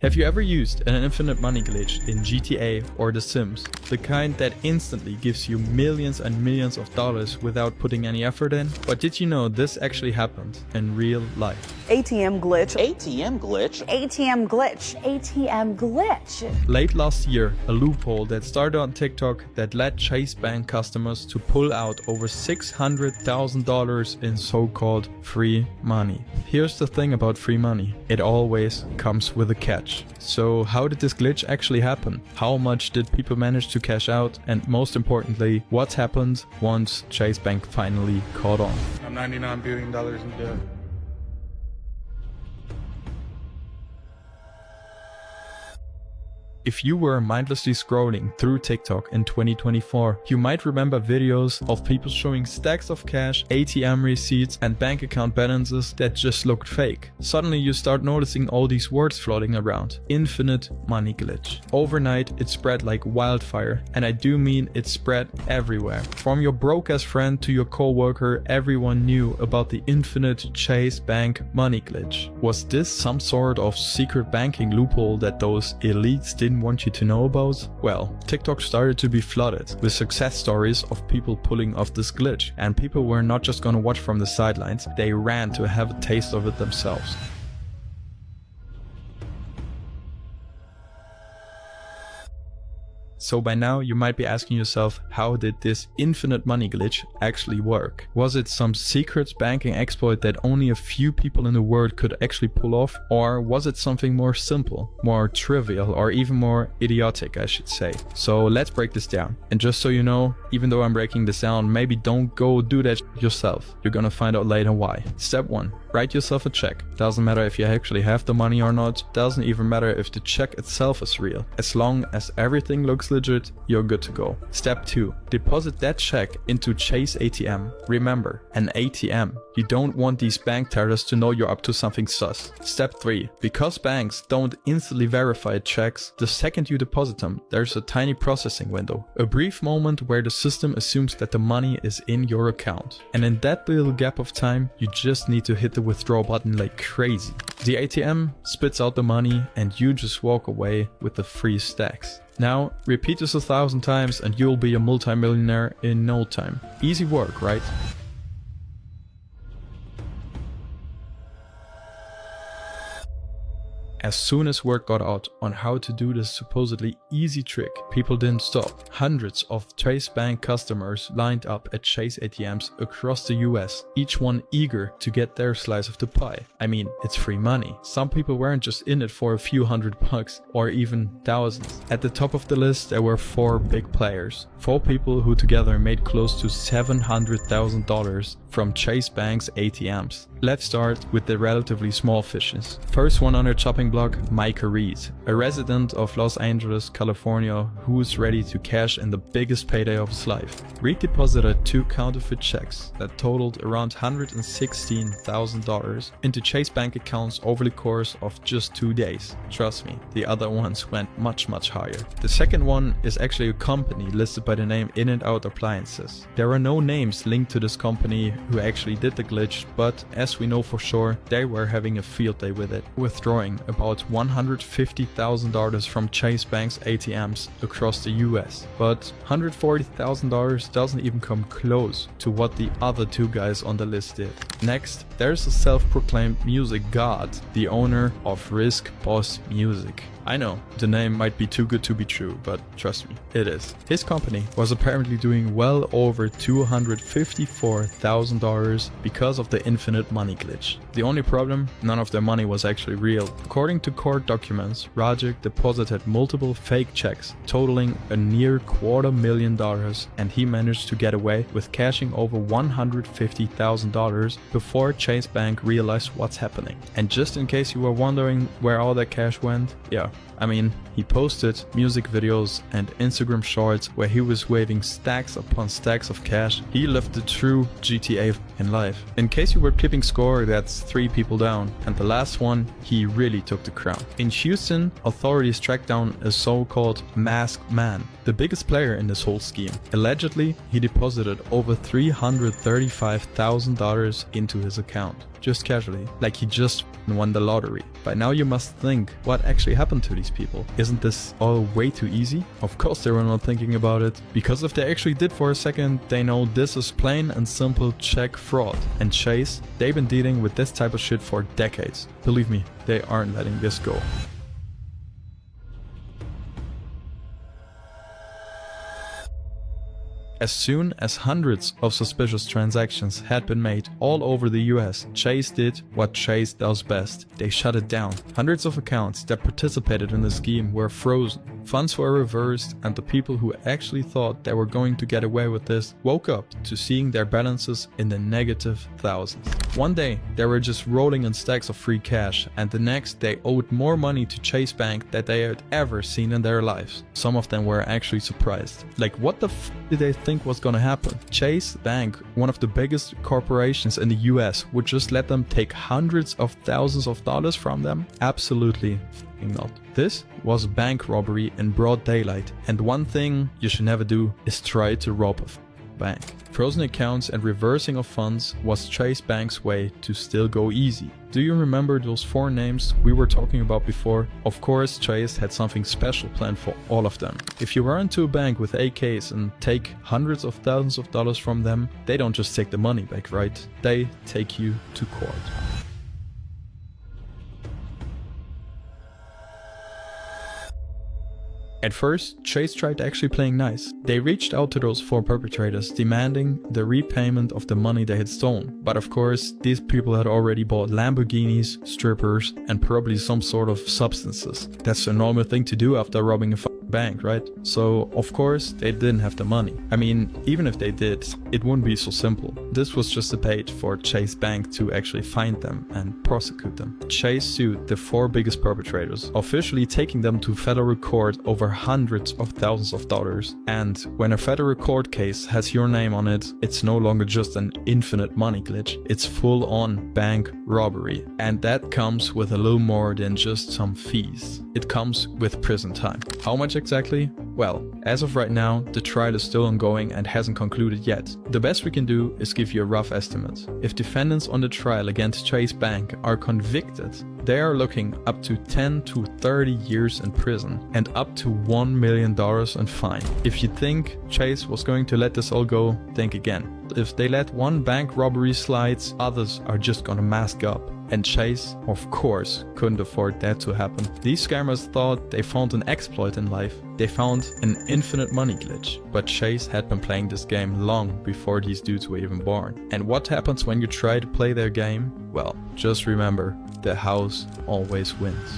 Have you ever used an infinite money glitch in GTA or The Sims? The kind that instantly gives you millions and millions of dollars without putting any effort in? But did you know this actually happened in real life? ATM glitch. ATM glitch. ATM glitch. ATM glitch. Late last year, a loophole that started on TikTok that led Chase Bank customers to pull out over $600,000 in so-called free money. Here's the thing about free money. It always comes with a catch. So how did this glitch actually happen? How much did people manage to cash out? And most importantly, what happened once Chase Bank finally caught on? I'm $99 billion in debt. If you were mindlessly scrolling through TikTok in 2024, you might remember videos of people showing stacks of cash, ATM receipts and bank account balances that just looked fake. Suddenly you start noticing all these words floating around. Infinite money glitch. Overnight it spread like wildfire, and I do mean it spread everywhere. From your broke-ass friend to your co-worker, everyone knew about the infinite Chase Bank money glitch. Was this some sort of secret banking loophole that those elites didn't want you to know about? Well, TikTok started to be flooded with success stories of people pulling off this glitch, and people were not just gonna watch from the sidelines, they ran to have a taste of it themselves. So by now you might be asking yourself, how did this infinite money glitch actually work? Was it some secret banking exploit that only a few people in the world could actually pull off? Or was it something more simple, more trivial, or even more idiotic, I should say? So let's break this down. And just so you know, even though I'm breaking this down, maybe don't go do that yourself. You're gonna find out later why. Step 1. Write yourself a check. Doesn't matter if you actually have the money or not. Doesn't even matter if the check itself is real. As long as everything looks legit, you're good to go. Step 2. Deposit that check into Chase ATM. Remember, an ATM. You don't want these bank tellers to know you're up to something sus. Step 3. Because banks don't instantly verify checks, the second you deposit them, there's a tiny processing window. A brief moment where the system assumes that the money is in your account. And in that little gap of time, you just need to hit the withdraw button like crazy. The ATM spits out the money and you just walk away with the free stacks. Now, repeat this 1,000 times and you'll be a multimillionaire in no time. Easy work, right? As soon as word got out on how to do this supposedly easy trick, people didn't stop. Hundreds of Chase Bank customers lined up at Chase ATMs across the US, each one eager to get their slice of the pie. I mean, it's free money. Some people weren't just in it for a few $100 or even thousands. At the top of the list there were 4 big players. 4 people who together made close to $700,000 from Chase Bank's ATMs. Let's start with the relatively small fishes. First one on our chopping block, Micah Reed, a resident of Los Angeles, California, who's ready to cash in the biggest payday of his life. Reed deposited 2 counterfeit checks that totaled around $116,000 into Chase Bank accounts over the course of just 2 days. Trust me, the other ones went much higher. The second one is actually a company listed by the name In and Out Appliances. There are no names linked to this company who actually did the glitch, but as we know for sure, they were having a field day with it, withdrawing about $150,000 from Chase Bank's ATMs across the US. But $140,000 doesn't even come close to what the other 2 guys on the list did. Next, there's a self-proclaimed music god, the owner of Risk Boss Music. I know, the name might be too good to be true, but trust me, it is. His company was apparently doing well over $254,000 because of the infinite money glitch. The only problem, none of their money was actually real. According to court documents, Rajic deposited multiple fake checks totaling a near $250,000, and he managed to get away with cashing over $150,000 before Chase Bank realized what's happening. And just in case you were wondering where all that cash went, yeah, I mean, he posted music videos and Instagram shorts where he was waving stacks upon stacks of cash. He lived the true GTA in life. In case you were keeping score, that's 3 people down, and the last one, he really took the crown. In Houston, authorities tracked down a so-called masked man, the biggest player in this whole scheme. Allegedly, he deposited over $335,000 into his account, just casually, like he just and won the lottery. By now you must think, what actually happened to these people? Isn't this all way too easy? Of course they were not thinking about it, because if they actually did for a second, they know this is plain and simple check fraud. And Chase, they've been dealing with this type of shit for decades. Believe me, they aren't letting this go. As soon as hundreds of suspicious transactions had been made all over the US, Chase did what Chase does best. They shut it down. Hundreds of accounts that participated in the scheme were frozen. Funds were reversed, and the people who actually thought they were going to get away with this woke up to seeing their balances in the negative thousands. One day they were just rolling in stacks of free cash, and the next they owed more money to Chase Bank than they had ever seen in their lives. Some of them were actually surprised. Like, what the f did they think was gonna happen? Chase Bank, one of the biggest corporations in the US, would just let them take hundreds of thousands of dollars from them? Absolutely not. This was a bank robbery in broad daylight, and one thing you should never do is try to rob a bank. Frozen accounts and reversing of funds was Chase Bank's way to still go easy. Do you remember those 4 names we were talking about before? Of course, Chase had something special planned for all of them. If you run into a bank with AKs and take hundreds of thousands of dollars from them, they don't just take the money back, right? They take you to court. At first, Chase tried actually playing nice. They reached out to those 4 perpetrators, demanding the repayment of the money they had stolen. But of course, these people had already bought Lamborghinis, strippers, and probably some sort of substances. That's a normal thing to do after robbing a bank, right? So of course they didn't have the money. I mean, even if they did, it wouldn't be so simple. This was just a bait for Chase Bank to actually find them and prosecute them. Chase sued the 4 biggest perpetrators, officially taking them to federal court over hundreds of thousands of dollars. And when a federal court case has your name on it, it's no longer just an infinite money glitch. It's full-on bank robbery. And that comes with a little more than just some fees. It comes with prison time. How much exactly? Well, as of right now, the trial is still ongoing and hasn't concluded yet. The best we can do is give you a rough estimate. If defendants on the trial against Chase Bank are convicted, they are looking up to 10 to 30 years in prison and up to $1 million in fine. If you think Chase was going to let this all go, think again. If they let one bank robbery slide, others are just gonna mask up. And Chase, of course, couldn't afford that to happen. These scammers thought they found an exploit in life. They found an infinite money glitch. But Chase had been playing this game long before these dudes were even born. And what happens when you try to play their game? Well, just remember, the house always wins.